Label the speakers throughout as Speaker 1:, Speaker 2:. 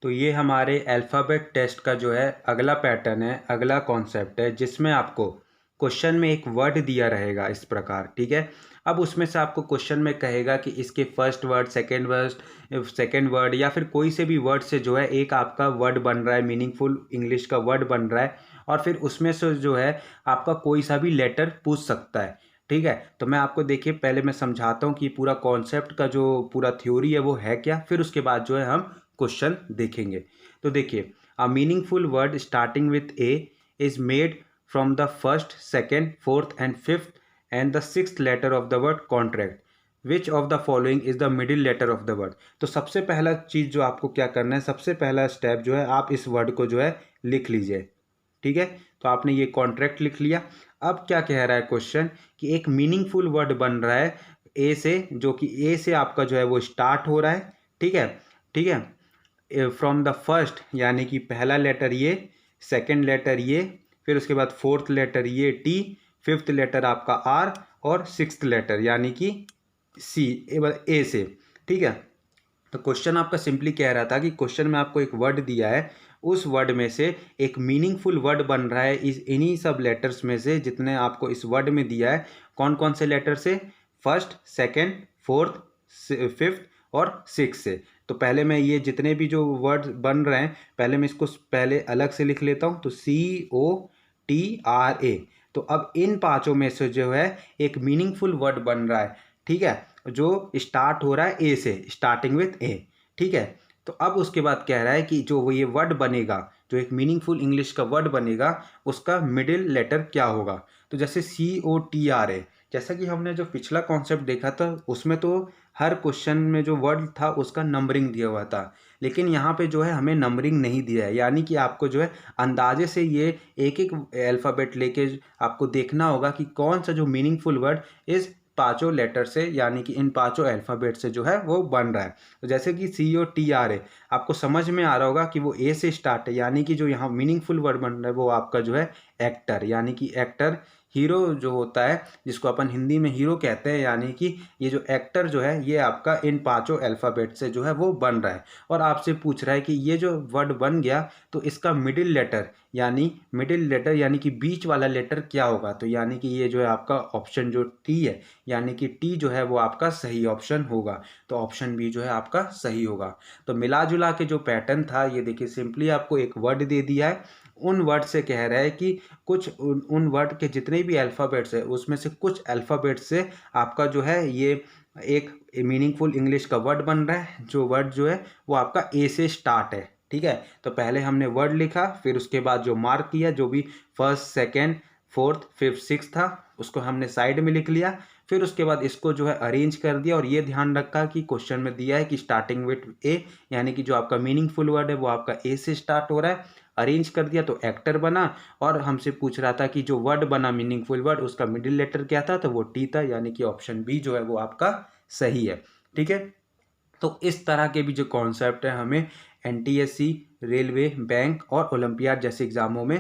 Speaker 1: तो ये हमारे अल्फ़ाबेट टेस्ट का जो है अगला पैटर्न है, अगला कॉन्सेप्ट है, जिसमें आपको क्वेश्चन में एक वर्ड दिया रहेगा इस प्रकार, ठीक है। अब उसमें से आपको क्वेश्चन में कहेगा कि इसके फर्स्ट वर्ड, सेकेंड वर्ड या फिर कोई से भी वर्ड से जो है एक आपका वर्ड बन रहा है, मीनिंगफुल इंग्लिश का वर्ड बन रहा है, और फिर उसमें से जो है आपका कोई सा भी लेटर पूछ सकता है, ठीक है। तो मैं आपको देखिए पहले मैं समझाता हूँ कि पूरा कॉन्सेप्ट का जो पूरा थ्योरी है वो है क्या, फिर उसके बाद जो है हम क्वेश्चन देखेंगे। तो देखिए, a meaningful word starting with A is made from the first, second, fourth and fifth and the sixth letter of the word contract. Which of the following is the middle letter of the word. तो सबसे पहला चीज़ जो आपको क्या करना है, सबसे पहला स्टेप जो है आप इस वर्ड को जो है लिख लीजिए, ठीक है। तो आपने ये कॉन्ट्रैक्ट लिख लिया। अब क्या कह रहा है क्वेश्चन कि एक मीनिंगफुल वर्ड बन रहा है ए से, जो कि ए से आपका जो है वो स्टार्ट हो रहा है, ठीक है, ठीक है। फ्रॉम द फर्स्ट यानी कि पहला लेटर ये, सेकंड लेटर ये, फिर उसके बाद फोर्थ लेटर ये टी, फिफ्थ लेटर आपका आर, और सिक्स्थ लेटर यानी कि सी, ए से, ठीक है। तो क्वेश्चन आपका सिंपली कह रहा था कि क्वेश्चन में आपको एक वर्ड दिया है, उस वर्ड में से एक मीनिंगफुल वर्ड बन रहा है इस इन्हीं सब लेटर्स में से जितने आपको इस वर्ड में दिया है। कौन कौन से लेटर से? फर्स्ट, सेकंड, फोर्थ, फिफ्थ और सिक्स से। तो पहले मैं ये जितने भी जो वर्ड बन रहे हैं पहले मैं इसको पहले अलग से लिख लेता हूँ। तो COTRA। तो अब इन पांचों में से जो है एक मीनिंगफुल वर्ड बन रहा है, ठीक है, जो स्टार्ट हो रहा है ए से, स्टार्टिंग विथ ए, ठीक है। तो अब उसके बाद कह रहा है कि जो वो ये वर्ड बनेगा, जो एक मीनिंगफुल इंग्लिश का वर्ड बनेगा, उसका मिडिल लेटर क्या होगा। तो जैसे COTRA, जैसा कि हमने जो पिछला कॉन्सेप्ट देखा था उसमें तो हर क्वेश्चन में जो वर्ड था उसका नंबरिंग दिया हुआ था, लेकिन यहाँ पे जो है हमें नंबरिंग नहीं दिया है, यानी कि आपको जो है अंदाजे से ये एक एक अल्फ़ाबेट लेके आपको देखना होगा कि कौन सा जो मीनिंगफुल वर्ड इस पांचों लेटर से यानी कि इन पांचों अल्फ़ाबेट से जो है वो बन रहा है। तो जैसे कि COTRA आपको समझ में आ रहा होगा कि वो ए से स्टार्ट है, यानी कि जो यहाँ मीनिंगफुल वर्ड बन रहा है वो आपका जो है एक्टर, यानी कि एक्टर, हीरो जो होता है जिसको अपन हिंदी में हीरो कहते हैं, यानी कि ये जो एक्टर जो है ये आपका इन पांचों अल्फ़ाबेट से जो है वो बन रहा है। और आपसे पूछ रहा है कि ये जो वर्ड बन गया तो इसका मिडिल लेटर यानी कि बीच वाला लेटर क्या होगा। तो यानी कि ये जो है आपका ऑप्शन जो टी है, यानी कि टी जो है वो आपका सही ऑप्शन होगा। तो ऑप्शन बी जो है आपका सही होगा। तो मिला जुला के जो पैटर्न था ये देखिए, सिंपली आपको एक वर्ड दे दिया है, उन वर्ड से कह रहा है कि कुछ उन वर्ड के जितने भी अल्फ़ाबेट्स है उसमें से कुछ अल्फ़ाबेट्स से आपका जो है ये एक मीनिंगफुल इंग्लिश का वर्ड बन रहा है, जो वर्ड जो है वो आपका ए से स्टार्ट है, ठीक है। तो पहले हमने वर्ड लिखा, फिर उसके बाद जो मार्क किया, जो भी first, second, fourth, fifth, six था उसको हमने साइड में लिख लिया, फिर उसके बाद इसको जो है अरेंज कर दिया, और ये ध्यान रखा कि क्वेश्चन में दिया है कि स्टार्टिंग विथ ए, यानी कि जो आपका मीनिंगफुल वर्ड है वो आपका ए से स्टार्ट हो रहा है। अरेंज कर दिया तो एक्टर बना, और हमसे पूछ रहा था कि जो वर्ड बना मीनिंगफुल वर्ड उसका मिडिल लेटर क्या था, तो वो टी था, यानी कि ऑप्शन बी जो है वो आपका सही है, ठीक है। तो इस तरह के भी जो कॉन्सेप्ट है हमें NTSC, रेलवे, बैंक और ओलंपियाड जैसे एग्ज़ामों में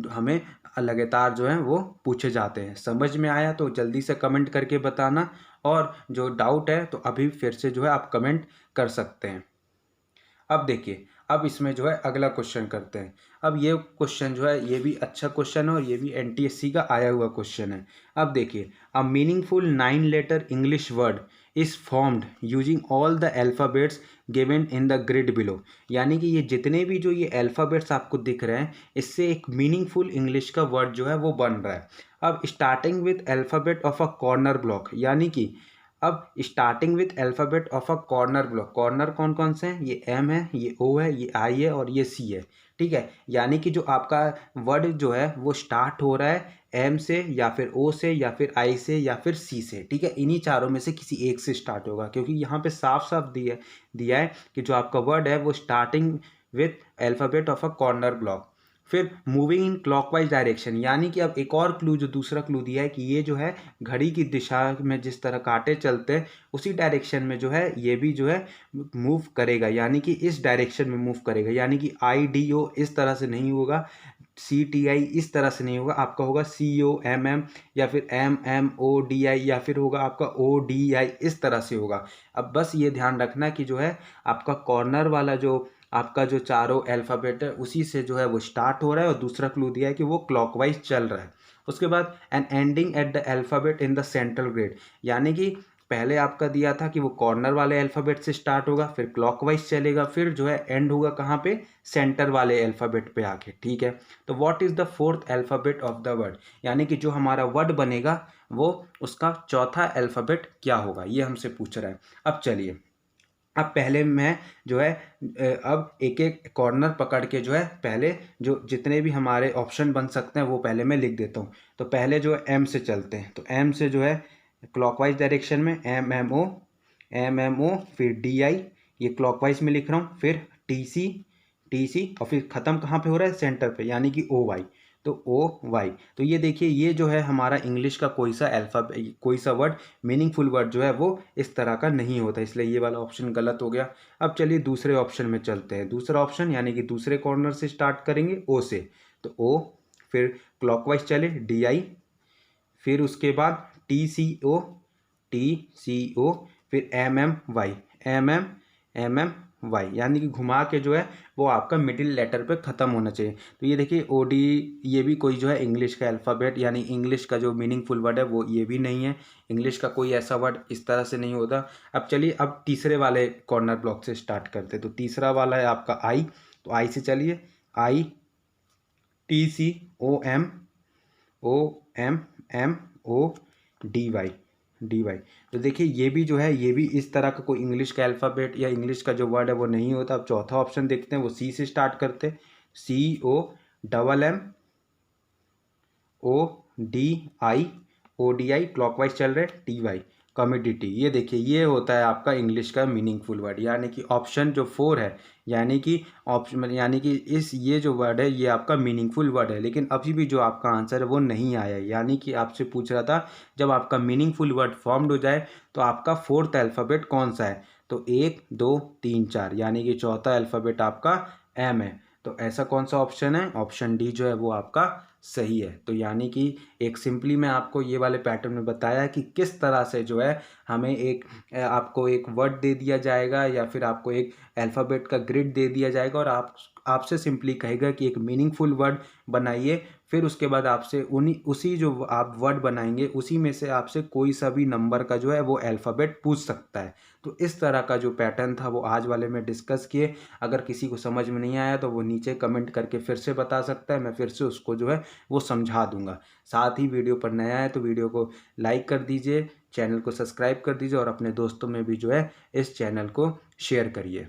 Speaker 1: हमें लगातार जो है वो पूछे जाते हैं। समझ में आया तो जल्दी से कमेंट करके बताना, और जो डाउट है तो अभी फिर से जो है आप कमेंट कर सकते हैं। अब देखिए, अब इसमें जो है अगला क्वेश्चन करते हैं। अब ये क्वेश्चन जो है ये भी अच्छा क्वेश्चन है और ये भी NTSC का आया हुआ क्वेश्चन है। अब देखिए, a meaningful 9 letter English word is formed using all the alphabets given in the grid below. यानी कि ये जितने भी जो ये अल्फ़ाबेट्स आपको दिख रहे हैं इससे एक मीनिंगफुल इंग्लिश का वर्ड जो है वो बन रहा है। अब starting with alphabet of a corner block, यानी कि अब starting with alphabet of a corner block, corner कौन कौन से हैं? ये M है, ये O है, ये I है और ये C है, ठीक है। यानी कि जो आपका वर्ड जो है वो स्टार्ट हो रहा है M से या फिर O से या फिर I से या फिर C से, ठीक है। इन्हीं चारों में से किसी एक से स्टार्ट होगा, क्योंकि यहाँ पे साफ साफ दिया है कि जो आपका वर्ड है वो starting with alphabet of a corner block. फिर मूविंग इन क्लॉकवाइज डायरेक्शन, यानी कि अब एक और क्लू, जो दूसरा क्लू दिया है कि ये जो है घड़ी की दिशा में जिस तरह कांटे चलते हैं उसी डायरेक्शन में जो है ये भी जो है मूव करेगा, यानी कि इस डायरेक्शन में मूव करेगा। यानी कि IDO इस तरह से नहीं होगा, CTI इस तरह से नहीं होगा, आपका होगा COMM या फिर MMODI या फिर होगा आपका ODI, इस तरह से होगा। अब बस ये ध्यान रखना कि जो है आपका कॉर्नर वाला जो आपका जो चारों अल्फ़ाबेट है उसी से जो है वो स्टार्ट हो रहा है, और दूसरा क्लू दिया है कि वो क्लॉकवाइज चल रहा है। उसके बाद an ending at the alphabet in the central grid, यानी कि पहले आपका दिया था कि वो कॉर्नर वाले अल्फ़ाबेट से स्टार्ट होगा, फिर क्लॉकवाइज चलेगा, फिर जो है एंड होगा कहाँ पे, सेंटर वाले अल्फ़ाबेट पे आके, ठीक है। तो what is the fourth alphabet of the word, यानी कि जो हमारा वर्ड बनेगा वो उसका चौथा अल्फ़ाबेट क्या होगा, ये हमसे पूछ रहा है। अब चलिए, अब पहले मैं जो है अब एक एक कॉर्नर पकड़ के जो है पहले जो जितने भी हमारे ऑप्शन बन सकते हैं वो पहले मैं लिख देता हूँ। तो पहले जो है एम से चलते हैं, तो एम से जो है क्लॉकवाइज डायरेक्शन में एम एम ओ, फिर डी आई, ये क्लॉकवाइज में लिख रहा हूँ, फिर टी सी, और फिर ख़त्म कहाँ पे हो रहा है, सेंटर पे, यानी कि ओ वाई। तो ओ वाई, तो ये देखिए ये जो है हमारा इंग्लिश का कोई सा वर्ड, मीनिंगफुल वर्ड जो है वो इस तरह का नहीं होता, इसलिए ये वाला ऑप्शन गलत हो गया। अब चलिए दूसरे ऑप्शन में चलते हैं। दूसरा ऑप्शन यानी कि दूसरे कॉर्नर से स्टार्ट करेंगे ओ से, तो ओ, फिर क्लॉकवाइज चले डी आई, फिर उसके बाद टी सी ओ, फिर एम एम वाई, यानी कि घुमा के जो है वो आपका मिडिल लेटर पे ख़त्म होना चाहिए। तो ये देखिए ओ डी, ये भी कोई जो है इंग्लिश का अल्फ़ाबेट यानी इंग्लिश का जो मीनिंगफुल वर्ड है वो ये भी नहीं है, इंग्लिश का कोई ऐसा वर्ड इस तरह से नहीं होता। अब चलिए अब तीसरे वाले कॉर्नर ब्लॉक से स्टार्ट करते हैं। तो तीसरा वाला है आपका आई, तो आई से चलिए, I T C O M O D Y. तो देखिए ये भी जो है ये भी इस तरह का कोई इंग्लिश का अल्फ़ाबेट या इंग्लिश का जो वर्ड है वो नहीं होता। अब चौथा ऑप्शन देखते हैं, वो सी से स्टार्ट करते हैं, C O double M O D I, O D I, clockwise चल रहे टी वाई, कम्योडिटी। ये देखिए ये होता है आपका इंग्लिश का मीनिंगफुल वर्ड, यानी कि ऑप्शन जो 4 है, यानी कि ऑप्शन यानी कि ये जो वर्ड है ये आपका मीनिंगफुल वर्ड है, लेकिन अभी भी जो आपका आंसर है वो नहीं आया है। यानी कि आपसे पूछ रहा था जब आपका मीनिंगफुल वर्ड फॉर्म्ड हो जाए तो आपका फोर्थ अल्फ़ाबेट कौन सा है, तो 1 2 3 4, यानी कि चौथा अल्फ़ाबेट आपका एम है। तो ऐसा कौन सा ऑप्शन है, ऑप्शन डी जो है वो आपका सही है। तो यानी कि एक सिंपली मैं आपको ये वाले पैटर्न में बताया कि किस तरह से जो है हमें आपको एक वर्ड दे दिया जाएगा या फिर आपको एक अल्फ़ाबेट का ग्रिड दे दिया जाएगा, और आपसे सिंपली कहेगा कि एक मीनिंगफुल वर्ड बनाइए। फिर उसके बाद आपसे उसी जो आप वर्ड बनाएंगे उसी में से आपसे कोई सा भी नंबर का जो है वो अल्फ़ाबेट पूछ सकता है। तो इस तरह का जो पैटर्न था वो आज वाले में डिस्कस किए। अगर किसी को समझ में नहीं आया तो वो नीचे कमेंट करके फिर से बता सकता है, मैं फिर से उसको जो है वो समझा दूंगा। साथ ही वीडियो पर नया है तो वीडियो को लाइक कर दीजिए, चैनल को सब्सक्राइब कर दीजिए, और अपने दोस्तों में भी जो है इस चैनल को शेयर करिए।